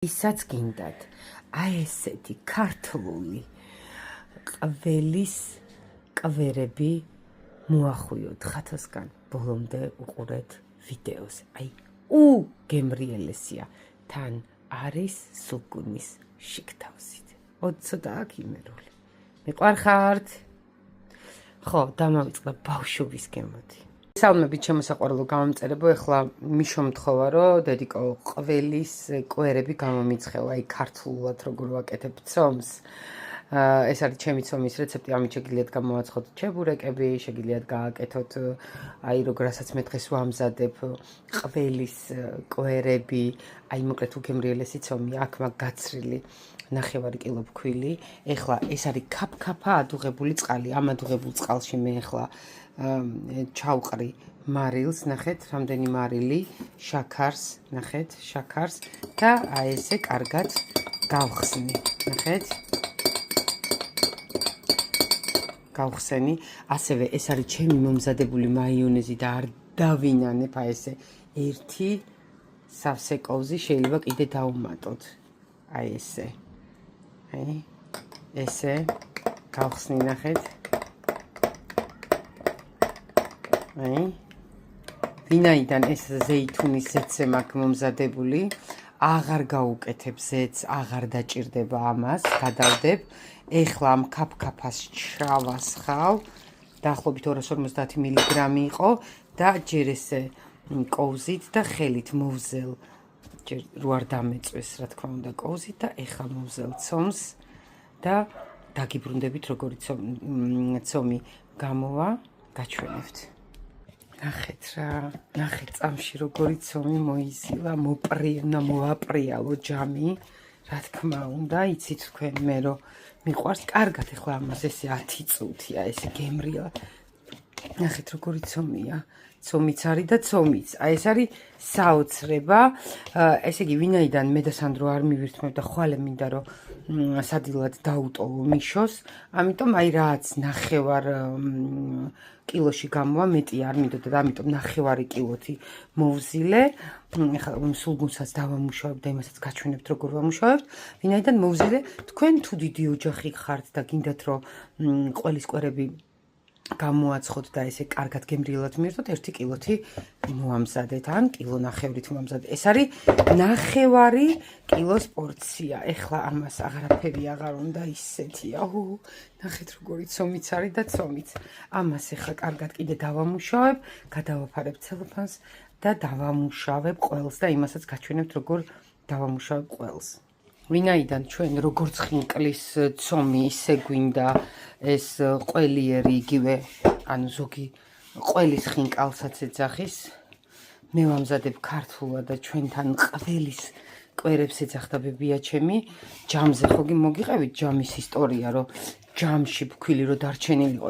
ისაც გინდათ აი ესეთი ქართლული ყველის კვერები მოახույოთ ხათოსგან ბოლომდე უყურეთ ვიდეოს აი უგემრიელესია თან არის სულგუნის შიგთავსით ცოტა აქ იმერული მიყვარხართ ხო დამავიწყდა ბავშვობის გემოდი საუბრობთ შემოსაყვარლო გამომწერებო ეხლა მიშომთხოვა რომ დედიკო ყველის კვერები გამომიცხევა აი ქართულად როგორ ვაკეთებ ცომს ეს არის ჩემი ცომის რეცეპტი ამით შეგიძლიათ გამოვაცხოთ ჩებურეკები შეგიძლიათ გააკეთოთ აი როგორასაც მე დღეს ვამზადებ ყველის კვერები აი მოკლედ უგემრიელესი ცომი აქ მაგ გაცრილი ნახევარი კილო ფქვილი ეხლა ეს არის ქაფქაფა ადუღებული წყალი ამ ადუღებულ წყალში მე ეხლა ჩავყრი მარილს ნახეთ რამდენი მარილი შაქარს ნახეთ შაქარს და აი ესე კარგად გავხსნი ნახეთ გავხსენი ასევე ეს არის ჩემი მომზადებული მაიონეზი და არ დავინანებ აი ესე ერთი სავსე კოვზი შეიძლება კიდე დავუმატოთ აი ესე აი ესე გავხსნი ნახეთ აი ვინაიდან ეს ზეითუნის ზეთზე მაქვს მომზადებული აღარ გავუკეთებ ზეთს აღარ დაჭირდება ამას გადავდებ ეხლა ამ ქაფქაფას ჩავასხავ დაახლოებით 250 მილიგრამი იყო და ჯერ ესე კოვზით და ხელით მოვზელ ჯერ რო არ დამეწვეს რა თქმა უნდა კოვზით და ეხლა მოვზელ ცომს და დაგიბრუნდებით როგორი ცომი გამოვა გაჩვენებთ ნახეთ რა ნახეთ წამში როგორი ცომი მოიზილა მოაპრიალო ჯამი რა თქმა უნდა იცით თქვენ მე რომ მიყვარს კარგად ეხლა ამას ესე 10 წუთია ესე გემრილა ნახეთ როგორი ცომია ცომიც არის და ცომიც აი ეს არის საოცრება ესე იგი ვინაიდან მე და სანდრო არ მივირთმევ და ხვალე მინდა რომ სადილად დაუტოვო მიშოს ამიტომ აი რაც ნახევარ კილოში გამოვა მეტი არ მინდოდა და ამიტომ ნახევარი კილოთი მოვზილე ეხლა სულგუნსაც დავამუშავებ და იმასაც გაჩვენებთ როგორ ვამუშავებთ ვინაიდან მოვზილე თქვენ თუ დიდი ოჯახი ხართ და გინდათ რომ ყველის კვერები გამოაცხოთ და ესე კარგად გემრიელად მიირთოთ 1 კილოთი მოამზადეთ ან კილო ნახევრით მოამზადეთ ეს არის ნახევარი კილოს პორცია ეხლა ამას აღარაფერი აღარ უნდა ისეთია ნახეთ როგორი ცომიც არის და ცომიც ამას ეხლა კარგად კიდე დავამუშავებ გადავაფარებ ცელოფანს და დავამუშავებ ყველს და იმასაც გაჩვენებთ როგორ დავამუშავებ ყველს ვინაიდან ჩვენ როგორც ხინკლის ცომი ისე გვინდა ეს ყველიერი იგივე ანუ ზოგი ყველის ხინკალსაც ეძახის მე ვამზადებ ქართულად და ჩვენთან ყველის კვერებს ეძახდა ბებია ჩემი ჯამზე ხო მოგიყევით ჯამის ისტორია რომ ჯამში ფქვილი რო დარჩენილიყო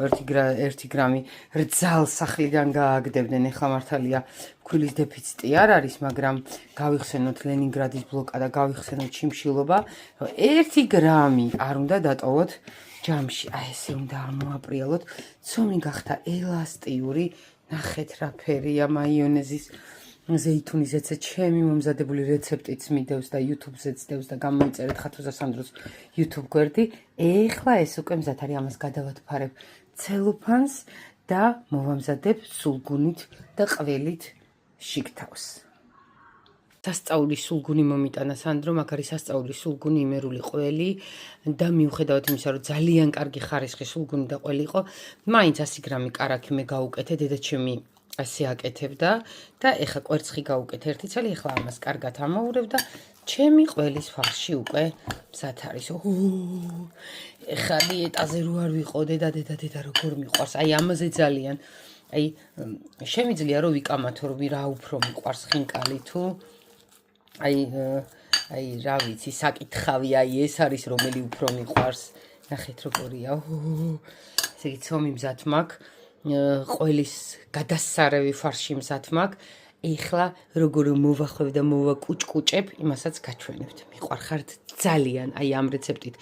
1 გრამი რძალ სახლიდან გააგდებდნენ ეხლა მართალია ფქვილის დეფიციტი არ არის მაგრამ გავიხსენოთ ლენინგრადის ბლოკა და გავიხსენოთ ჩიმშილობა 1 გრამი არ უნდა დატოვოთ ჯამში აი ესე უნდა ამოაპრიალოთ ცომი გახდა ელასტიური ნახეთ რა ფერია მაიონეზის ზეითუნის ზეთზე ჩემი მომზადებული რეცეპტიც მიდევს და YouTube-ზეც დევს და გამოიწერეთ ხათუზა სანდროს YouTube გვერდი ეხლა ეს უკვე მზად არის ამას გადავათფარებ ცელოფანს და მოვამზადებ სულგუნით და ყველით შიგთავს სასწაული სულგუნი მომიტანა სანდრო მაგ არის სასწაული სულგუნი იმერული ყველი და მიუხედავად იმისა რომ ძალიან კარგი ხარისხი სულგუნი და ყველი იყო მაინც 100 გრამი კარაქი მე გავუკეთე დედაჩემი ასე აკეთებდა და ეხა კვერცხი გავუკეთე 1 წელი ეხლა ამას კარგად ამაურებ და ჩემი ყველის ფარში უკვე მზად არის ეხა დიეტაზე რო არ ვიყოდე და დედა როგორ მიყვარს აი ამაზე ძალიან აი შემიძლია რომ ვიკამათო რომ რა უფრო მიყვარს ხინკალი თუ აი რა ვიცი საკითხავი აი ეს არის რომელი უფრო მიყვარს ნახეთ როგორია ესე იგი ცომი მზად მაქვს ყველის გადასარევი ფარში მზად მაქვს ეხლა როგორ მოვახვევ და მოვაკუჭკუჭებ იმასაც გაჩვენებთ მიყვარხართ ძალიან აი ამ რეცეპტით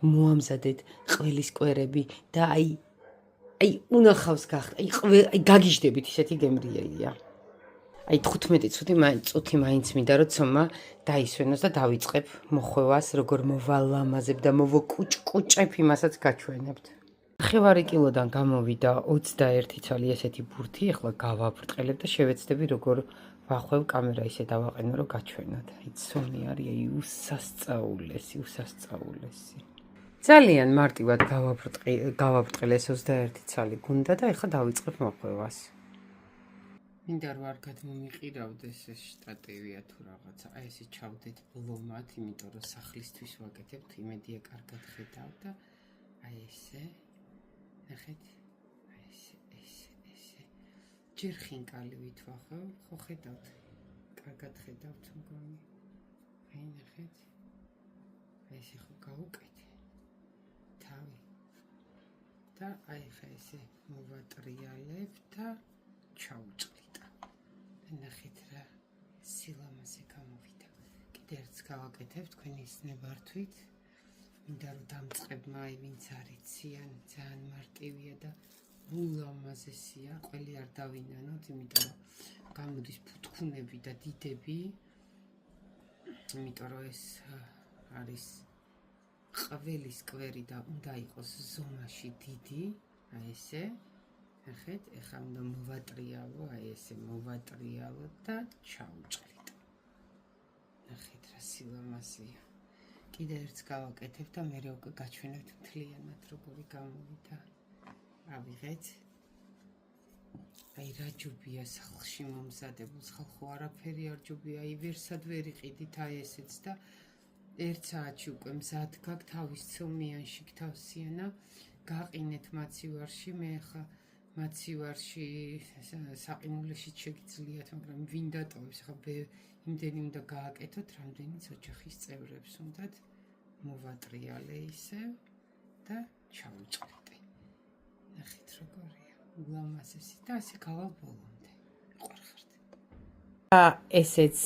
მოამზადეთ ყველის კვერები და აი უნახავს გახდა აი გაგიჟდებით ისეთი გემრიელია აი 15 წუთი მაინც მინდა რომ ცომა დაისვენოს და დავიწყებ მოხვევას, როგორ მოვალამაზებ და მოვოკუჭკუჭებ იმასაც გაჩვენებთ. 9 კილოდან გამოვიდა 21 ცალი ესეთი ბურთი, ახლა გავაბრტყელებ და შევეცდები როგორ ვახვევ კამერა ისე დავაყენო რომ გაჩვენოთ. აი ცომი არის, აი უსასწაულესი. ძალიან მარტივად გავაბრტყელეს 21 ცალი გუნდა და ახლა დავიწყებ მოხვევას. მინდა რომ არ გადმომიყირავდეს ეს შტატივია თუ რაღაცა. აი ესე ჩავდეთ ბლომად, იმიტომ რომ სახლისთვის ვაკეთებთ, იმედია კარგად ხედავ და აი ესე. ნახეთ. აი ესე. ჯერ ხინკალივით ვახავ, ხო ხედავთ? კარგად ხედავთ მგონი. აი ნახეთ. აი ესე ხო გავუკეთე. თავი. და აი ხა ესე მოვატრიალებ და ჩავჭრით. ნახეთ რა სილამაზე გამოვიდა. კიდე ერთს გავაკეთებ თქვენი სნებართვით. მინდა რომ დამწყებმა აი ვინც არიციან, ძალიან მარტივია და ულამაზესია. ყველი არ დავინანოთ, იმიტომ რომ გამოდის ფუთქუნები და დიდები. იმიტომ რომ ეს არის ყველის კვერი და უნდა იყოს ზომაში დიდი, აი ესე. ნახეთ, ეხლა უნდა მოვატრიალო, აი ესე მოვატრიალო და ჩავჭრით. ნახეთ რა სილამაზეა. კიდე ერთს გავაკეთებ და მერე უკვე გაჩვენებთ მთლიანად როგორი გამოვიდა. ავიღეთ. აი რა ჯობია სახლში მომზადებულს, ხალხო არაფერი არ ჯობია, აი ვერსად ვერ იყიდით აი ესეც და 1 საათში უკვე მზად გაქვს თავის ცომიანში გთავსიანა. გაყინეთ მაცივარში, მე ხა მაცივარში საყინულეშიც შეგიძლიათ, მაგრამ ვინ დატოვებს, ხა იმდენი უნდა გააკეთოთ, რამდენიც ოჯახის წევრებს უნდათ. მოვატრიალე ისევ და ჩავჭრით. ნახეთ როგორია, ულამაზესი და ასე გავალ ბოლომდე. ყურხართ. ესეც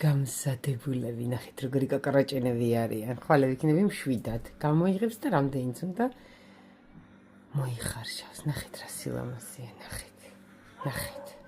გამზადებულები, ნახეთ როგორი კაკარაჭენები არიან. ხვალე ვიქნები მშვიდად. გამოიღებს და რამდენიც უნდა მოიხარშავს. ნახეთ რა სილამაზეა, ნახეთ.